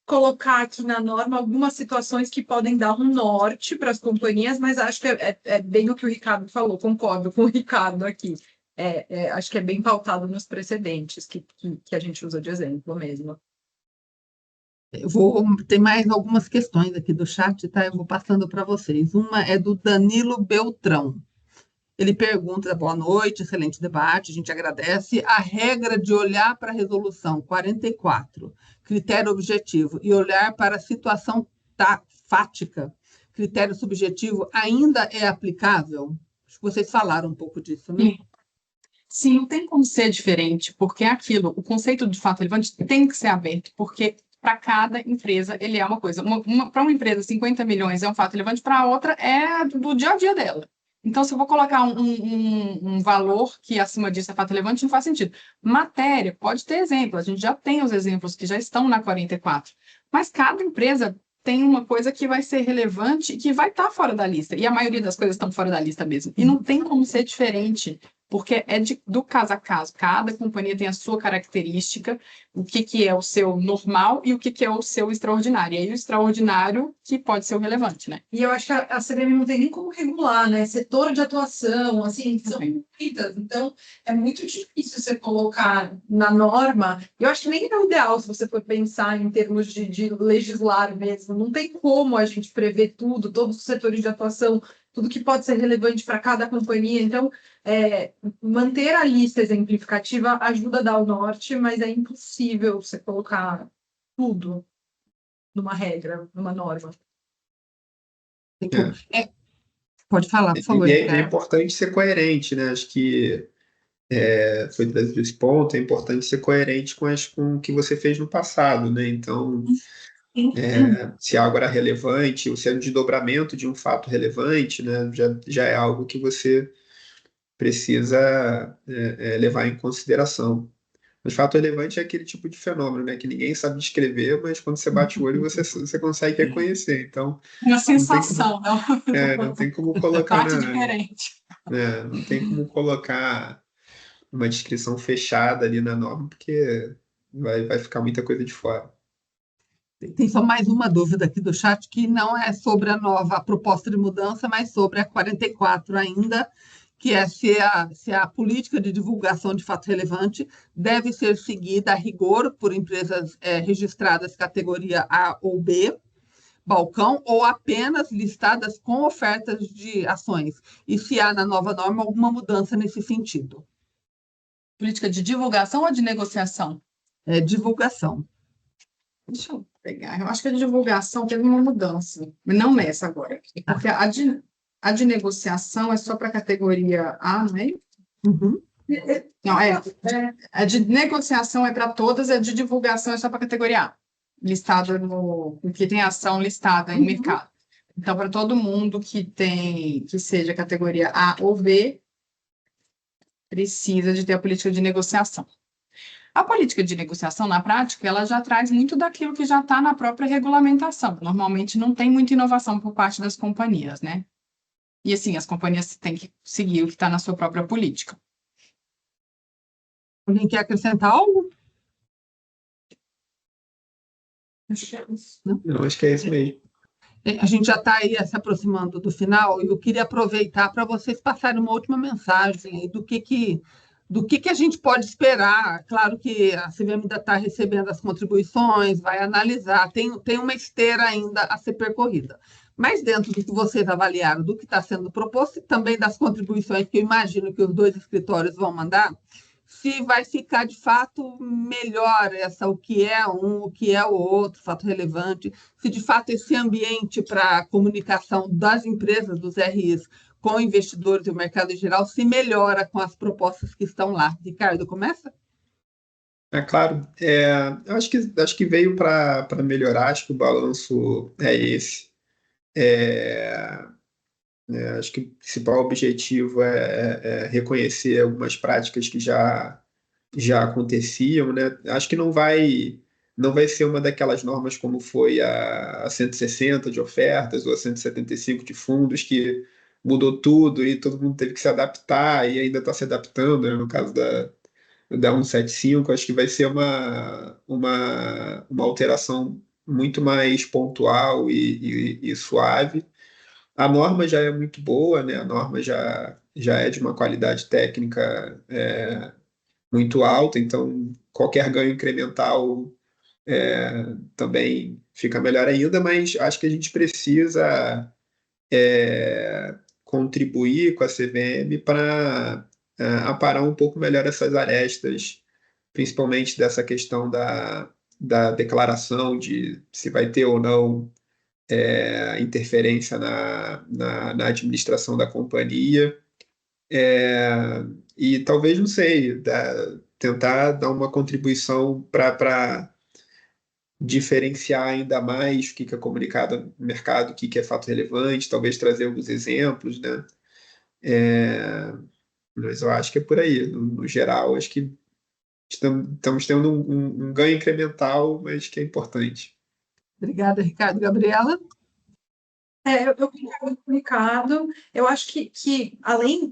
colocar aqui na norma algumas situações que podem dar um norte para as companhias, mas acho que é bem o que o Ricardo falou, concordo com o Ricardo aqui. Acho que é bem pautado nos precedentes que a gente usa de exemplo mesmo. Tem mais algumas questões aqui do chat, tá? Eu vou passando para vocês. Uma é do Danilo Beltrão. Ele pergunta: boa noite, excelente debate, a gente agradece. A regra de olhar para a resolução 44, critério objetivo, e olhar para a situação fática, critério subjetivo, ainda é aplicável? Acho que vocês falaram um pouco disso, né? Sim, não tem como ser diferente, porque é aquilo, o conceito de fato relevante tem que ser aberto, porque para cada empresa ele é uma coisa. Para uma empresa, 50 milhões é um fato relevante, para a outra é do dia a dia dela. Então, se eu vou colocar um valor que acima disso é fato relevante, não faz sentido. Matéria, pode ter exemplo, a gente já tem os exemplos que já estão na 44, mas cada empresa tem uma coisa que vai ser relevante e que vai estar fora da lista, e a maioria das coisas estão fora da lista mesmo, e não tem como ser diferente, porque é do caso a caso. Cada companhia tem a sua característica, o que é o seu normal e o que é o seu extraordinário. E aí o extraordinário que pode ser o relevante, né? E eu acho que a CVM não tem nem como regular, né? Setor de atuação, assim, são muitas. Então, é muito difícil você colocar na norma. Eu acho que nem é o ideal se você for pensar em termos de legislar mesmo. Não tem como a gente prever tudo, todos os setores de atuação, tudo que pode ser relevante para cada companhia. Então, manter a lista exemplificativa ajuda a dar o norte, mas é impossível você colocar tudo numa regra, numa norma. Pode falar, por favor, E é Ricardo. importante ser coerente, né? Acho que foi trazido esse ponto, é importante ser coerente com o que você fez no passado, né? Então, se algo era relevante, ou se é um desdobramento de um fato relevante, né? Já é algo que você precisa levar em consideração. Mas fato relevante é aquele tipo de fenômeno, né? Que ninguém sabe descrever, mas quando você bate o olho, você consegue reconhecer. Então, Uma sensação, não? não tem como colocar Bate diferente. não tem como colocar uma descrição fechada ali na norma, porque vai ficar muita coisa de fora. Tem só mais uma dúvida aqui do chat, que não é sobre a proposta de mudança, mas sobre a 44 ainda, que é se a política de divulgação de fato relevante deve ser seguida a rigor por empresas registradas categoria A ou B, balcão, ou apenas listadas com ofertas de ações, e se há na nova norma alguma mudança nesse sentido. Política de divulgação ou de negociação? Divulgação. Deixa eu pegar. Eu acho que a de divulgação teve uma mudança, mas não nessa agora. Porque a de negociação é só para a categoria A, não é? Uhum. Não, a de negociação é para todas, a de divulgação é só para a categoria A, listada que tem ação listada em mercado. Então, para todo mundo que seja categoria A ou B, precisa de ter a política de negociação. A política de negociação, na prática, ela já traz muito daquilo que já está na própria regulamentação. Normalmente não tem muita inovação por parte das companhias, né? E assim, as companhias têm que seguir o que está na sua própria política. Alguém quer acrescentar algo? Eu acho que é isso mesmo. A gente já está aí se aproximando do final, e eu queria aproveitar para vocês passarem uma última mensagem aí do que a gente pode esperar. Claro que a CVM ainda está recebendo as contribuições, vai analisar, tem uma esteira ainda a ser percorrida. Mas dentro do que vocês avaliaram, do que está sendo proposto, e também das contribuições que eu imagino que os dois escritórios vão mandar, se vai ficar de fato melhor o que é um, o que é o outro, fato relevante, se de fato esse ambiente para a comunicação das empresas, dos RIs, com investidores e o mercado em geral, se melhora com as propostas que estão lá. Ricardo, começa? Claro, eu acho que veio para melhorar, acho que o balanço é esse. Acho que o principal objetivo é reconhecer algumas práticas que já aconteciam, né? Acho que não vai ser uma daquelas normas como foi a 160 de ofertas ou a 175 de fundos, que mudou tudo e todo mundo teve que se adaptar e ainda está se adaptando, né? No caso da 175, acho que vai ser uma alteração muito mais pontual e suave. A norma já é muito boa, né? A norma já é de uma qualidade técnica muito alta, então qualquer ganho incremental também fica melhor ainda, mas acho que a gente precisa contribuir com a CVM para aparar um pouco melhor essas arestas, principalmente dessa questão da declaração de se vai ter ou não interferência na administração da companhia. E talvez, não sei, tentar dar uma contribuição para diferenciar ainda mais o que é comunicado no mercado, o que é fato relevante, talvez trazer alguns exemplos, né? É, mas eu acho que é por aí. No geral, acho que estamos tendo um ganho incremental, mas que é importante. Obrigada, Ricardo. Gabriela? Eu concordo com o Ricardo. Eu acho que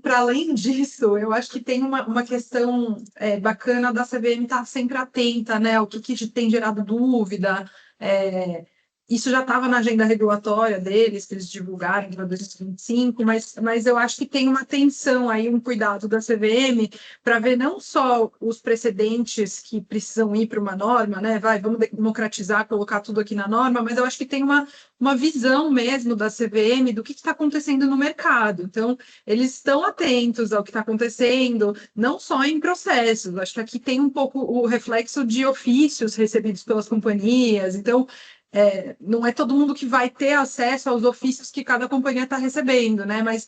para além disso, eu acho que tem uma questão bacana da CVM estar sempre atenta, né? O que tem gerado dúvida. é, Isso já estava na agenda regulatória deles, que eles divulgaram para 2025, mas eu acho que tem uma atenção aí, um cuidado da CVM para ver não só os precedentes que precisam ir para uma norma, né? Vamos democratizar, colocar tudo aqui na norma, mas eu acho que tem uma visão mesmo da CVM do que está acontecendo no mercado. Então, eles estão atentos ao que está acontecendo, não só em processos. Acho que aqui tem um pouco o reflexo de ofícios recebidos pelas companhias. Então, não é todo mundo que vai ter acesso aos ofícios que cada companhia está recebendo, né? Mas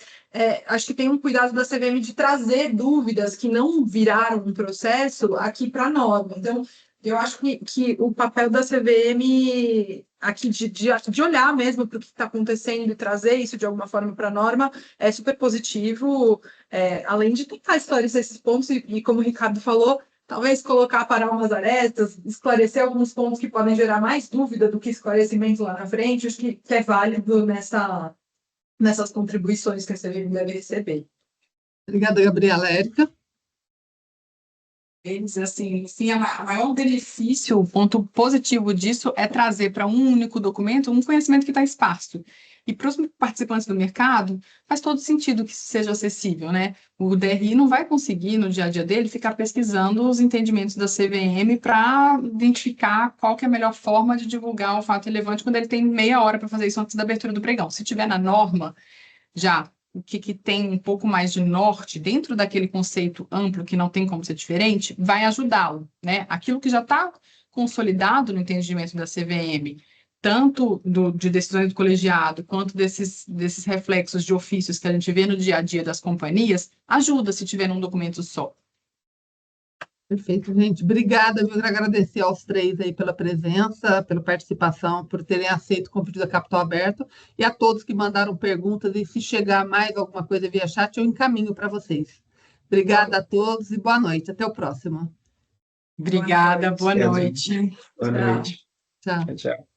acho que tem um cuidado da CVM de trazer dúvidas que não viraram um processo aqui para a norma. Então, eu acho que o papel da CVM aqui de olhar mesmo para o que está acontecendo e trazer isso de alguma forma para a norma é super positivo, além de tentar esclarecer esses pontos e como o Ricardo falou, talvez colocar para umas arestas, esclarecer alguns pontos que podem gerar mais dúvida do que esclarecimento lá na frente, acho que é válido nessas contribuições que a CVM deve receber. Obrigada, Gabriela. Érica? Eles, assim, sim, o maior benefício, o ponto positivo disso é trazer para um único documento um conhecimento que está esparso. E para os participantes do mercado, faz todo sentido que isso seja acessível, né? O DRI não vai conseguir, no dia a dia dele, ficar pesquisando os entendimentos da CVM para identificar qual que é a melhor forma de divulgar o fato relevante quando ele tem meia hora para fazer isso antes da abertura do pregão. Se tiver na norma, já o que tem um pouco mais de norte dentro daquele conceito amplo que não tem como ser diferente, vai ajudá-lo, né? Aquilo que já está consolidado no entendimento da CVM, tanto de decisões do colegiado, quanto desses reflexos de ofícios que a gente vê no dia a dia das companhias, ajuda se tiver num documento só. Perfeito, gente. Obrigada. Eu quero agradecer aos três aí pela presença, pela participação, por terem aceito o convite da Capital Aberto e a todos que mandaram perguntas. E se chegar mais alguma coisa via chat, eu encaminho para vocês. Obrigada a todos e boa noite. Até o próximo. Obrigada, boa noite. Boa noite. Tchau. Tchau.